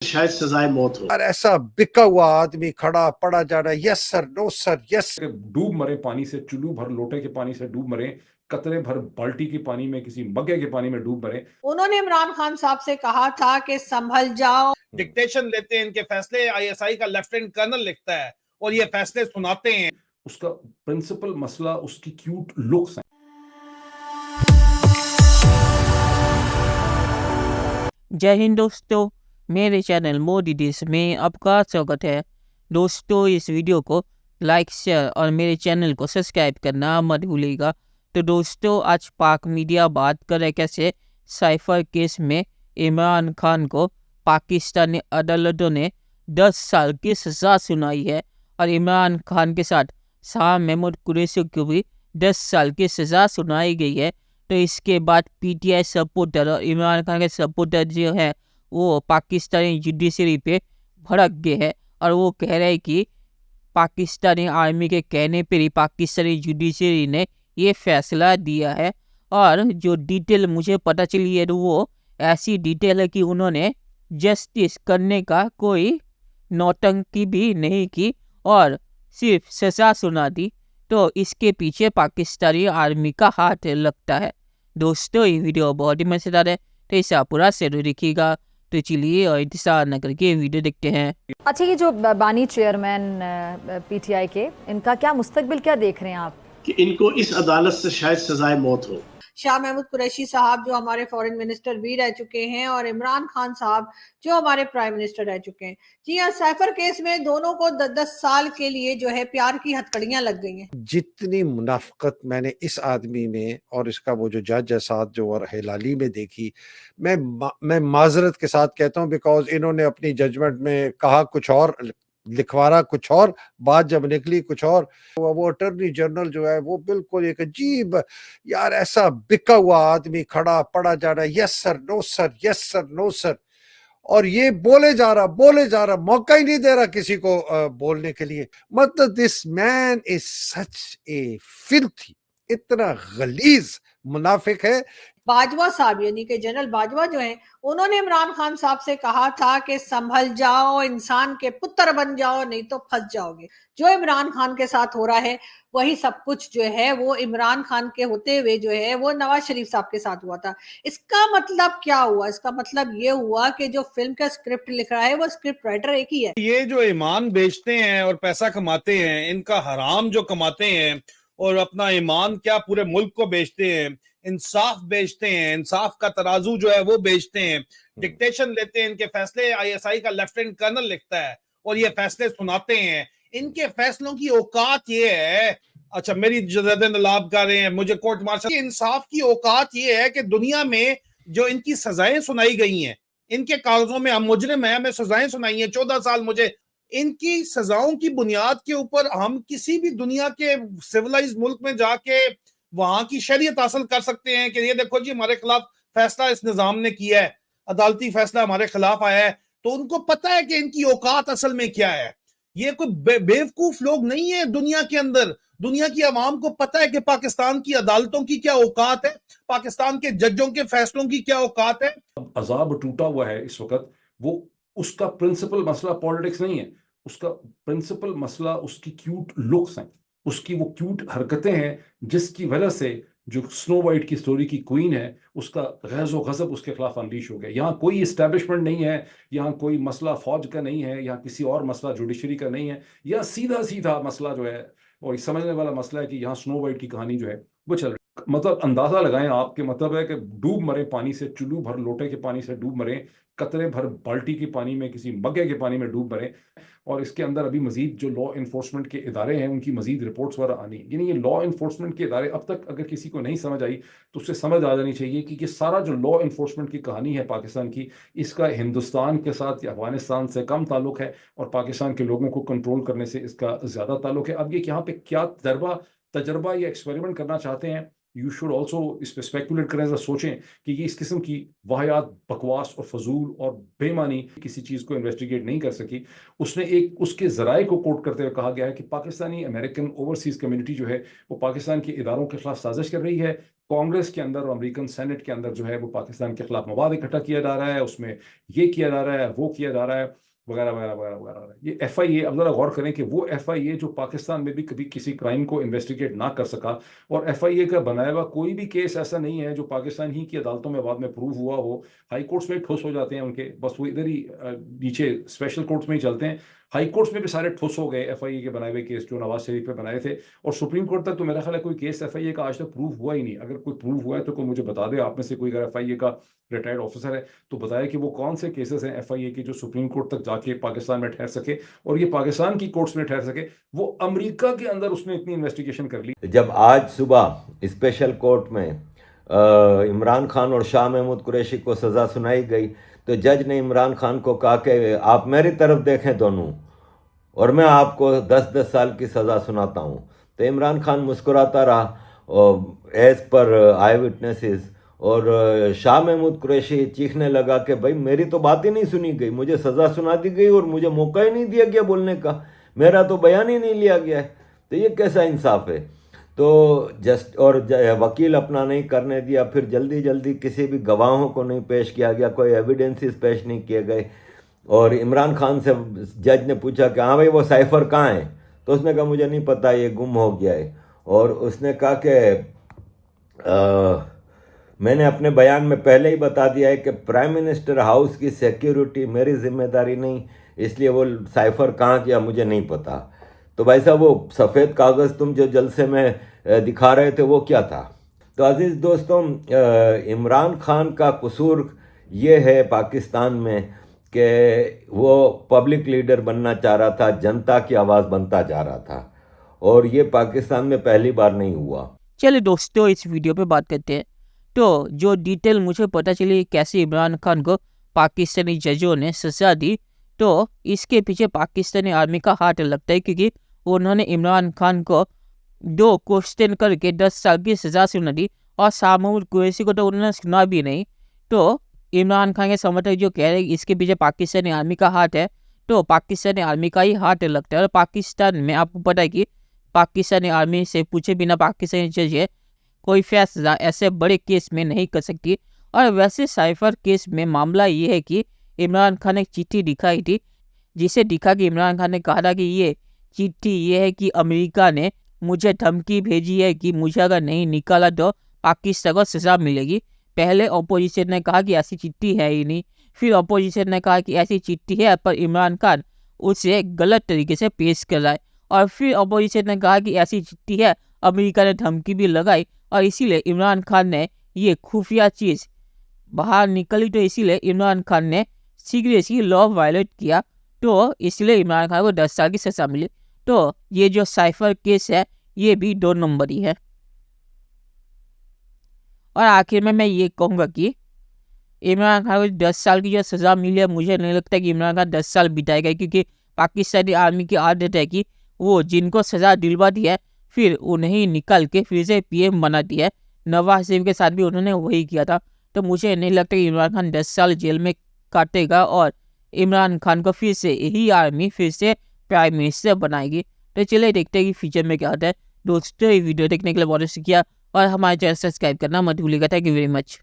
शायद सजाए मौत हो। और ऐसा बिका हुआ आदमी खड़ा पड़ा जा रहा है, yes sir, no sir, yes. डूब मरे पानी से, चुल्लू भर लोटे के पानी से डूब मरे, कतरे भर बाल्टी के पानी में, किसी मग्गे के पानी में डूब मरे। उन्होंने इमरान खान साहब से कहा था कि संभल जाओ। डिक्टेशन लेते हैं इनके फैसले, आईएसआई का लेफ्टिनेंट कर्नल लिखता है और ये फैसले सुनाते हैं। उसका प्रिंसिपल मसला उसकी क्यूट लुक्स हैं। जय हिंद दोस्तों, मेरे चैनल मोदी डिश में आपका स्वागत है। दोस्तों, इस वीडियो को लाइक, शेयर और मेरे चैनल को सब्सक्राइब करना मत भूलिएगा। तो दोस्तों, आज पाक मीडिया बात कर रहे कैसे साइफर केस में इमरान खान को पाकिस्तानी अदालतों ने 10 साल की सज़ा सुनाई है और इमरान खान के साथ शाह महमूद कुरैशी को भी 10 साल की सज़ा सुनाई गई है। तो इसके बाद पीटीआई सपोर्टर और इमरान खान के सपोर्टर जो है वो पाकिस्तानी जुडिशरी पे भड़क गए हैं और वो कह रहे हैं कि पाकिस्तानी आर्मी के कहने पर ही पाकिस्तानी जुडिशरी ने ये फैसला दिया है। और जो डिटेल मुझे पता चली है तो वो ऐसी डिटेल है कि उन्होंने जस्टिस करने का कोई नौटंकी भी नहीं की और सिर्फ सजा सुना दी। तो इसके पीछे पाकिस्तानी आर्मी का हाथ लगता है। दोस्तों, ये वीडियो बहुत ही मजेदार है, तो इसे पूरा जरूर देखिएगा। तो चलिए और इंतजार न करके वीडियो देखते हैं। अच्छा, ये जो बानी चेयरमैन पीटीआई के, इनका क्या मुस्तकबिल क्या देख रहे हैं आप? कि इनको इस अदालत से शायद सजाए मौत हो। शाह महमूद कुरैशी साहब जो हमारे फॉरेन मिनिस्टर भी रह चुके हैं और इमरान खान साहब जो हमारे प्राइम मिनिस्टर रह चुके हैं। जी हाँ, साइफर केस में दोनों को 10 साल के लिए जो है प्यार की हथकड़ियां लग गई हैं। जितनी मुनाफकत मैंने इस आदमी में और इसका वो जो जज है साथ जो और हिलाली में देखी, मैं माजरत के साथ कहता हूँ, बिकॉज इन्होंने अपनी जजमेंट में कहा कुछ और, लिखवारा कुछ और, बात जब निकली कुछ और। वो अटॉर्नी जनरल जो है वो बिल्कुल एक अजीब, यार ऐसा बिका हुआ आदमी खड़ा पड़ा जा रहा है, yes sir, no sir, yes sir, no sir, और ये बोले जा रहा, मौका ही नहीं दे रहा किसी को बोलने के लिए। मतलब this man is such A filthy, इतना गलीज मुनाफिक है। बाजवा साहब यानी कि जनरल बाजवा जो हैं, उन्होंने इमरान खान साहब से कहा था कि संभल जाओ, इंसान के पुत्र बन जाओ, नहीं तो फंस जाओगे। जो इमरान खान के साथ हो रहा है वही सब कुछ जो है वो इमरान खान के होते हुए जो है वो नवाज शरीफ साहब के साथ हुआ था। इसका मतलब क्या हुआ? इसका मतलब ये हुआ कि जो फिल्म का स्क्रिप्ट लिख रहा है वो स्क्रिप्ट राइटर एक ही है। ये जो ईमान बेचते हैं और पैसा कमाते हैं, इनका हराम जो कमाते हैं और अपना ईमान क्या पूरे मुल्क को बेचते हैं, इंसाफ बेचते हैं, इंसाफ का तराजू जो है वो बेचते हैं। डिक्टेशन लेते हैं इनके फैसले, आईएसआई का लेफ्टिनेंट कर्नल लिखता है और ये फैसले सुनाते हैं। इनके फैसलों की औकात ये है, अच्छा मेरी जदन लाभ कर रहे हैं, मुझे कोर्ट मार्शल, इंसाफ की औकात ये है कि दुनिया में जो इनकी सजाएं सुनाई गई हैं, इनके कागजों में हम मुजरिम हैं, हमें सजाएं सुनाई हैं 14 साल मुझे, इनकी सजाओं की बुनियाद के ऊपर हम किसी भी दुनिया के सिविलाइज मुल्क में जाके वहां की शरीयत हासिल कर सकते हैं कि ये देखो जी हमारे खिलाफ फैसला इस निजाम ने किया है, अदालती फैसला हमारे खिलाफ आया है। तो उनको पता है कि इनकी औकात असल में क्या है। ये कोई बेवकूफ लोग नहीं है दुनिया के अंदर। दुनिया की आवाम को पता है कि पाकिस्तान की अदालतों की क्या औकात है, पाकिस्तान के जजों के फैसलों की क्या औकात है। अजाब टूटा हुआ है इस वक्त। वो उसका प्रिंसिपल मसला पॉलिटिक्स नहीं है, उसका प्रिंसिपल मसला उसकी क्यूट लुक्स हैं, उसकी वो क्यूट हरकतें हैं जिसकी वजह से जो स्नो वाइट की स्टोरी की क्वीन है उसका गैज़ो गज़ब उसके खिलाफ अनलीश हो गया। यहाँ कोई इस्टेब्लिशमेंट नहीं है, यहाँ कोई मसला फौज का नहीं है, यहाँ किसी और मसला जुडिशरी का नहीं है। यह सीधा सीधा मसला जो है और समझने वाला मसला है कि यहाँ स्नो वाइट की कहानी जो है वो चल रही है। मतलब अंदाजा लगाएं, आपके मतलब है कि डूब मरे पानी से, चुल्लू भर लोटे के पानी से डूब मरे, कतरे भर बाल्टी के पानी में, किसी मग्गे के पानी में डूब मरे। और इसके अंदर अभी मजीद जो लॉ इन्फोर्समेंट के इदारे हैं उनकी मजीद रिपोर्ट्स वगैरह आनी, यानी ये लॉ इन्फोर्समेंट के इदारे अब तक अगर किसी को नहीं समझ आई तो उससे समझ आ जानी चाहिए कि ये सारा जो लॉ इन्फोर्समेंट की कहानी है पाकिस्तान की, इसका हिंदुस्तान के साथ या अफगानिस्तान से कम ताल्लुक है और पाकिस्तान के लोगों को कंट्रोल करने से इसका ज़्यादा ताल्लुक है। अब ये यहाँ पे क्या तजर्बा या एक्सपेरिमेंट करना चाहते हैं, यू शुड ऑल्सो इस पर स्पेकुलेट करें, जरा सोचें कि ये इस किस्म की वाहियात, बकवास और फजूल और बेमानी किसी चीज़ को इन्वेस्टिगेट नहीं कर सकी। उसने एक उसके ज़राए को कोट करते हुए कहा गया है कि पाकिस्तानी अमेरिकन ओवरसीज़ कम्युनिटी जो है वो पाकिस्तान के इदारों के खिलाफ साजिश कर रही है, कांग्रेस के अंदर और अमेरिकन सेनेट के अंदर जो है वो पाकिस्तान के खिलाफ मवाद इकट्ठा किया जा रहा है, उसमें ये किया जा रहा है, वो किया जा रहा है, वगैरह वगैरह वगैरह वगैरह। ये FIA, अब जरा गौर करें कि वो FIA जो पाकिस्तान में भी कभी किसी क्राइम को इन्वेस्टिगेट ना कर सका, और FIA का बनाया हुआ कोई भी केस ऐसा नहीं है जो पाकिस्तान ही की अदालतों में बाद में प्रूव हुआ हो। हाई कोर्ट्स में ठोस हो जाते हैं उनके, बस वो इधर ही नीचे स्पेशल कोर्ट्स में ही चलते हैं। हाई कोर्ट्स में भी सारे ठोस हो गए FIA के बनाए हुए केस जो नवाज शरीफ पे बनाए थे, और सुप्रीम कोर्ट तक तो मेरा ख्याल है कोई केस FIA का आज तक प्रूव हुआ ही नहीं। अगर कोई प्रूव हुआ है तो कोई मुझे बता दे, आप में से कोई अगर FIA का रिटायर्ड ऑफिसर है तो बताया कि वो कौन से केसेस हैं FIA के जो सुप्रीम कोर्ट तक जाके पाकिस्तान में ठहर सके, और ये पाकिस्तान की कोर्ट्स में ठहर सके। वो अमेरिका के अंदर उसने इतनी इन्वेस्टिगेशन कर ली। जब आज सुबह स्पेशल कोर्ट में इमरान खान और शाह महमूद कुरैशी को सज़ा सुनाई गई, तो जज ने इमरान खान को कहा कि आप मेरी तरफ देखें दोनों, और मैं आपको 10-10 साल की सज़ा सुनाता हूँ। तो इमरान खान मुस्कुराता रहा एज़ पर आई विटनेसेस, और शाह महमूद कुरैशी चीखने लगा कि भाई मेरी तो बात ही नहीं सुनी गई, मुझे सज़ा सुना दी गई और मुझे मौका ही नहीं दिया गया बोलने का, मेरा तो बयान ही नहीं लिया गया है। तो ये कैसा इंसाफ है? तो वकील अपना नहीं करने दिया, फिर जल्दी जल्दी किसी भी गवाहों को नहीं पेश किया गया, कोई एविडेंसेस पेश नहीं किए गए। और इमरान खान से जज ने पूछा कि हाँ भाई वो साइफर कहाँ है, तो उसने कहा मुझे नहीं पता, ये गुम हो गया है। और उसने कहा कि मैंने अपने बयान में पहले ही बता दिया है कि प्राइम मिनिस्टर हाउस की सिक्योरिटी मेरी जिम्मेदारी नहीं, इसलिए वो साइफर कहाँ गया मुझे नहीं पता। तो भाई साहब वो सफ़ेद कागज़ तुम जो जलसे में दिखा रहे थे वो क्या था? तो अज़ीज़ दोस्तों, इमरान खान का कसूर ये है पाकिस्तान में कि वो पब्लिक लीडर बनना चाह रहा था, जनता की आवाज़ बनता जा रहा था, और ये पाकिस्तान में पहली बार नहीं हुआ। चलिए दोस्तों, इस वीडियो पे बात करते हैं। तो जो डिटेल मुझे पता चली कैसे इमरान खान को पाकिस्तानी जजों ने सज़ा दी, तो इसके पीछे पाकिस्तानी आर्मी का हाथ लगता है, क्योंकि उन्होंने इमरान खान को 2 क्वेश्चन करके 10 साल की सज़ा सुना दी, और शाह महमूद कुरैशी को तो उन्होंने सुना भी नहीं। तो इमरान खान के समर्थक जो कह रहे हैं इसके पीछे पाकिस्तानी आर्मी का हाथ है, तो पाकिस्तानी आर्मी का ही हाथ लगता है। और पाकिस्तान में आपको पता है कि पाकिस्तानी आर्मी से पूछे बिना पाकिस्तानी जज है कोई फैसला ऐसे बड़े केस में नहीं कर सकती। और वैसे साइफर केस में मामला ये है कि इमरान खान ने एक चिट्ठी दिखाई थी, जिसे दिखा कि इमरान खान ने कहा था कि ये चिट्ठी ये है कि अमेरिका ने मुझे धमकी भेजी है कि मुझे अगर नहीं निकाला तो पाकिस्तान को सज़ा मिलेगी। पहले अपोजिशन ने कहा कि ऐसी चिट्ठी है ही नहीं, फिर अपोजिशन ने कहा कि ऐसी चिट्ठी है, पर इमरान खान उसे गलत तरीके से पेश कर रहा है। और फिर अपोजिशन ने कहा कि ऐसी चिट्ठी है, अमेरिका ने धमकी भी लगाई, और इसीलिए इमरान खान ने ये खुफिया चीज़ बाहर निकली, तो इसीलिए इमरान खान ने सीक्रेसी लॉ वायलेट किया, तो इसलिए इमरान खान को 10 साल की सज़ा मिली। तो ये जो साइफर केस है ये भी 2 नंबर ही है। और आखिर में मैं ये कहूँगा कि इमरान खान को 10 साल की जो सज़ा मिली है, मुझे नहीं लगता कि इमरान खान 10 साल बिताएगा, क्योंकि पाकिस्तानी आर्मी की आदत है कि वो जिनको सज़ा दिलवा दी है फिर उन्हें निकाल के फिर से PM बना दिया है। नवाज शरीफ के साथ भी उन्होंने वही किया था। तो मुझे नहीं लगता कि इमरान खान 10 साल जेल में काटेगा और इमरान खान को फिर से यही आर्मी फिर से प्राइम मिनिस्टर बनाएगी। तो चलिए देखते हैं कि फ्यूचर में क्या होता है। दोस्तों, ये वीडियो देखने के लिए बहुत शुक्रिया, और हमारे चैनल सब्सक्राइब करना मत भूलिएगा। Thank you very much.